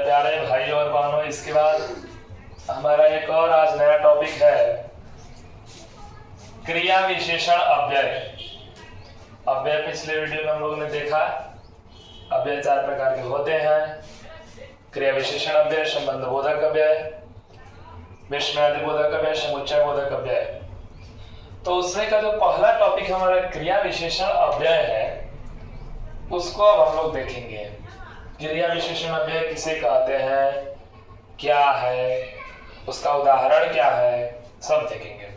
मेरे प्यारे भाई और बहनों, इसके बाद हमारा एक और आज नया टॉपिक है क्रिया विशेषण अव्यय। अव्यय पिछले वीडियो में हम लोगों ने देखा। अव्यय 4 प्रकार के होते हैं: क्रिया विशेषण अव्यय, संबंध बोधक अव्यय, विस्मयादि बोधक अव्यय, समुच्चय बोधक अव्यय। तो उसमें का जो पहला टॉपिक हमारा क्रिया विशेषण अव्यय है, उसको अब हम लोग देखेंगे। क्रिया विशेषण अव्यय किसे कहते हैं, क्या है, उसका उदाहरण क्या है, सब देखेंगे।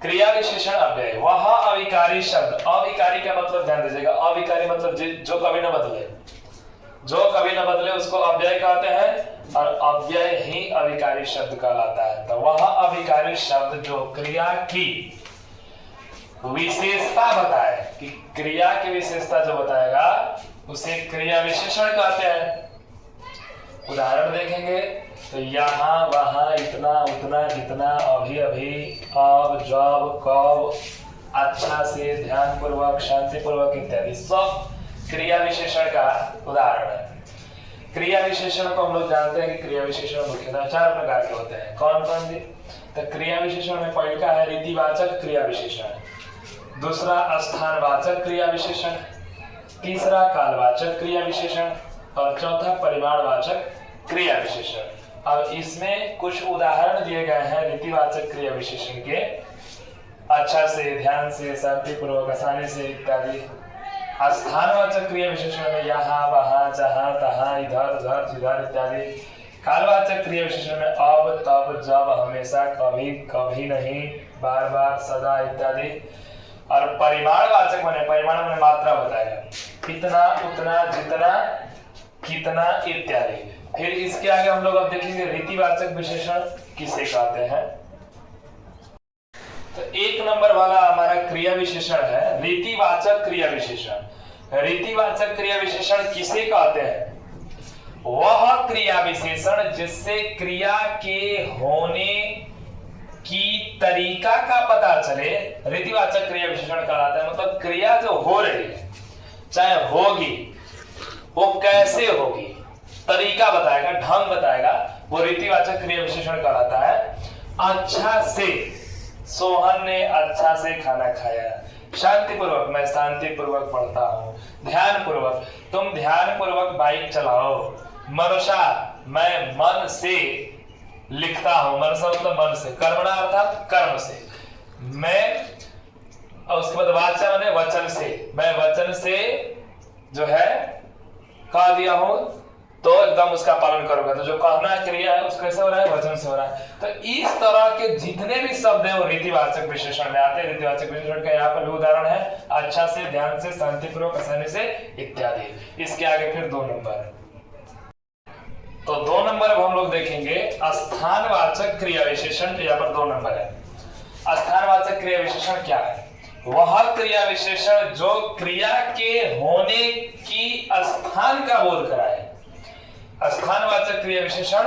क्रिया विशेषण अव्यय वह अविकारी शब्द, अविकारी का मतलब ध्यान दीजिएगा, अविकारी मतलब जो कभी न बदले, जो कभी न बदले उसको अव्यय कहते हैं, और अव्यय ही अविकारी शब्द कहलाता है। तो वह अविकारी शब्द जो क्रिया की विशेषता बताए, कि क्रिया की विशेषता जो बताएगा उसे क्रिया विशेषण कहते हैं। उदाहरण देखेंगे तो यहाँ, वहां, इतना, उतना, जितना, अभी, अभी, अब, जब, कब, अच्छा से, ध्यान पूर्वक, शांति पूर्वक इत्यादि सब क्रिया विशेषण का उदाहरण है। क्रिया विशेषण को हम लोग जानते हैं कि क्रिया विशेषण मुख्यतः 4 प्रकार के होते हैं। कौन कौन जी? तो क्रिया विशेषण में पहला है रीतिवाचक क्रिया विशेषण, दूसरा स्थानवाचक क्रिया विशेषण, तीसरा कालवाचक क्रिया विशेषण और चौथा परिमाणवाचक क्रिया विशेषण। अब इसमें कुछ उदाहरण दिए गए हैं रीतिवाचक क्रिया विशेषण के, अच्छा से, ध्यान से, शांति पूर्वक, आसानी से इत्यादि। स्थानवाचक क्रिया विशेषण में यहाँ, वहां, जहां, तहां, इधर, उधर, जिधर इत्यादि। कालवाचक क्रिया विशेषण में अब, तब, जब, हमेशा, कभी, कभी नहीं, बार बार, सदा इत्यादि। और परिमाणवाचक माने परिमाण में मात्रा बताएगा, कितना, उतना, जितना, कितना इत्यादि। फिर इसके आगे हम लोग अब देखेंगे रीतिवाचक विशेषण किसे कहते हैं। तो 1 नंबर वाला हमारा क्रिया विशेषण है रीतिवाचक क्रिया विशेषण। रीतिवाचक क्रिया विशेषण किसे कहते हैं? वह क्रिया विशेषण जिससे क्रिया के होने की तरीका का पता चले, रीतिवाचक क्रिया विशेषण कहलाता है। मतलब क्रिया जो हो रही है, चाहे होगी, वो कैसे होगी, तरीका बताएगा, ढंग बताएगा, वो रीतिवाचक क्रिया विशेषण कहलाता है। अच्छा से, सोहन ने अच्छा से खाना खाया। शांति पूर्वक, मैं शांति पूर्वक पढ़ता हूँ। ध्यान पूर्वक, तुम ध्यान पूर्वक बाइक चलाओ। मनसा, मैं मन से लिखता हूं। मनसा मतलब मन से, कर्मणा अर्थात कर्म से। मैं, और उसके बाद वाचा माने वचन से, मैं वचन से जो है कह दिया हूं तो एकदम उसका पालन करूंगा। तो जो कहना क्रिया है उसको कैसे हो रहा है? वचन से हो रहा है। तो इस तरह के जितने भी शब्द है वो रीतिवाचक विशेषण में आते हैं। रीतिवाचक विशेषण का यहाँ पर भी उदाहरण है, अच्छा से, ध्यान से, शांतिपूर्वक, आसानी से इत्यादि। इसके आगे फिर 2 नंबर। तो 2 नंबर अब हम लोग देखेंगे स्थानवाचक क्रिया विशेषण। यहाँ पर 2 नंबर है। स्थानवाचक क्रिया विशेषण क्या है? वह क्रिया विशेषण जो क्रिया के होने की स्थान का बोध कराए, स्थानवाचक क्रिया विशेषण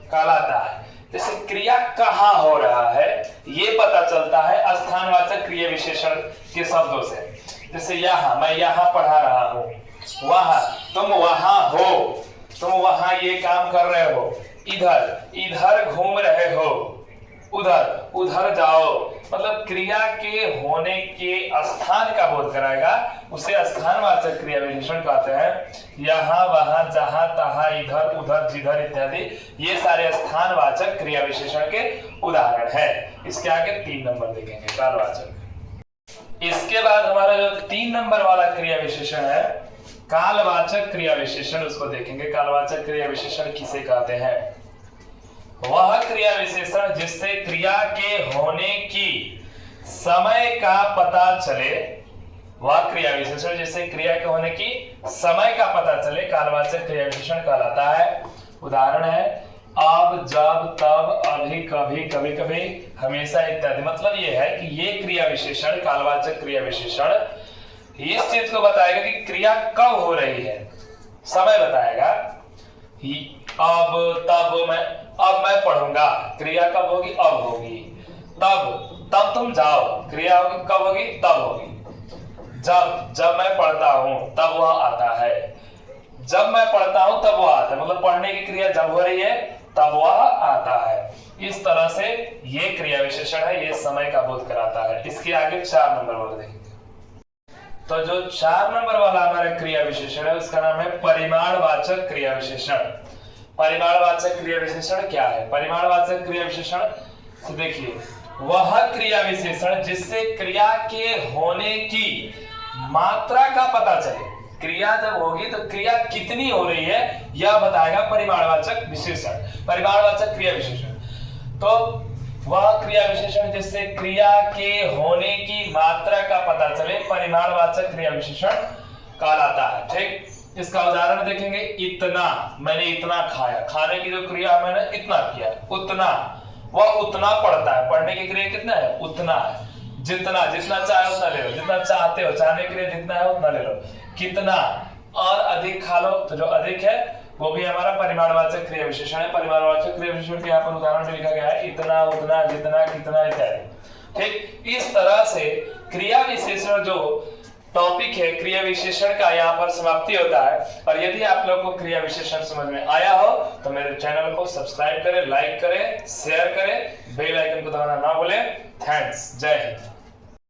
कहलाता है। जैसे क्रिया कहाँ हो रहा है ये पता चलता है स्थानवाचक क्रिया विशेषण के शब्दों से। जैसे यहाँ, मैं यहाँ पढ़ा रहा हूँ। वहां, तुम वहां हो, तुम वहां ये काम कर रहे हो। इधर, इधर घूम रहे हो। उधर, उधर जाओ। मतलब क्रिया के होने के स्थान का बोध कराएगा, उसे स्थानवाचक क्रिया विशेषण कहते हैं। यहाँ, वहां, जहां, तहां, इधर, उधर, जिधर इत्यादि, ये सारे स्थानवाचक क्रिया विशेषण के उदाहरण है। इसके आगे 3 नंबर देखेंगे, कालवाचक। इसके बाद हमारा जो 3 नंबर वाला क्रिया विशेषण है कालवाचक क्रिया विशेषण, उसको देखेंगे। कालवाचक क्रिया विशेषण किसे कहते हैं? वह क्रिया विशेषण जिससे क्रिया के होने की समय का पता चले, वह क्रिया विशेषण जिससे क्रिया के होने की समय का पता चले कालवाचक क्रिया विशेषण कहलाता है। उदाहरण है अब, जब, तब, अभी, कभी, कभी कभी, हमेशा इत्यादि। मतलब ये है कि ये क्रिया विशेषण, कालवाचक क्रिया विशेषण इस चीज को बताएगा कि क्रिया कब हो रही है, समय बताएगा। अब, तब, अब मैं पढ़ूंगा, क्रिया कब होगी? अब होगी। तब तुम जाओ, क्रिया होगी कब होगी? तब होगी। जब मैं पढ़ता हूं तब वह आता है। जब मैं पढ़ता हूं तब वह आता है, मतलब पढ़ने की क्रिया जब हो रही है तब वह आता है। इस तरह से ये क्रिया विशेषण है, ये समय का बोध कराता है। इसके आगे 4 नंबर वाला देखेंगे। तो जो 4 नंबर वाला हमारा क्रिया विशेषण है उसका नाम है परिमाणवाचक क्रिया विशेषण। परिमाणवाचक क्रिया विशेषण क्या है? परिमाणवाचक क्रिया विशेषण तो देखिए, वह क्रिया विशेषण जिससे क्रिया के होने की मात्रा का पता चले। क्रिया जब होगी तो क्रिया कितनी हो रही है यह बताएगा परिमाणवाचक विशेषण, परिमाणवाचक क्रिया विशेषण। तो वह क्रिया विशेषण जिससे क्रिया के होने की मात्रा का पता चले परिमाणवाचक क्रिया विशेषण कहलाता है। ठीक, इसका उदाहरण देखेंगे। इतना, मैंने इतना खाया, खाने की जो क्रिया मैंने इतना किया। उतना, वह उतना पढ़ता है, पढ़ने की क्रिया कितना है? उतना है। जितना, जितना चाहे उतना ले लो, जितना चाहते हो, चाहने के लिए जितना है उतना ले लो। कितना, और अधिक खा लो, तो जो अधिक है वो भी हमारा परिमाणवाचक क्रिया विशेषण है। परिमाणवाचक क्रिया विशेषण के यहाँ पर उदाहरण में लिखा गया है इतना, उतना, जितना, कितना इत्यादि। ठीक, इस तरह से क्रिया विशेषण जो टॉपिक है क्रिया विशेषण का यहाँ पर समाप्ति होता है। और यदि आप लोग को क्रिया विशेषण समझ में आया हो तो मेरे चैनल को सब्सक्राइब करें, लाइक करें, शेयर करें, बेल आइकन को दबाना ना भूलें। थैंक्स, जय हिंद।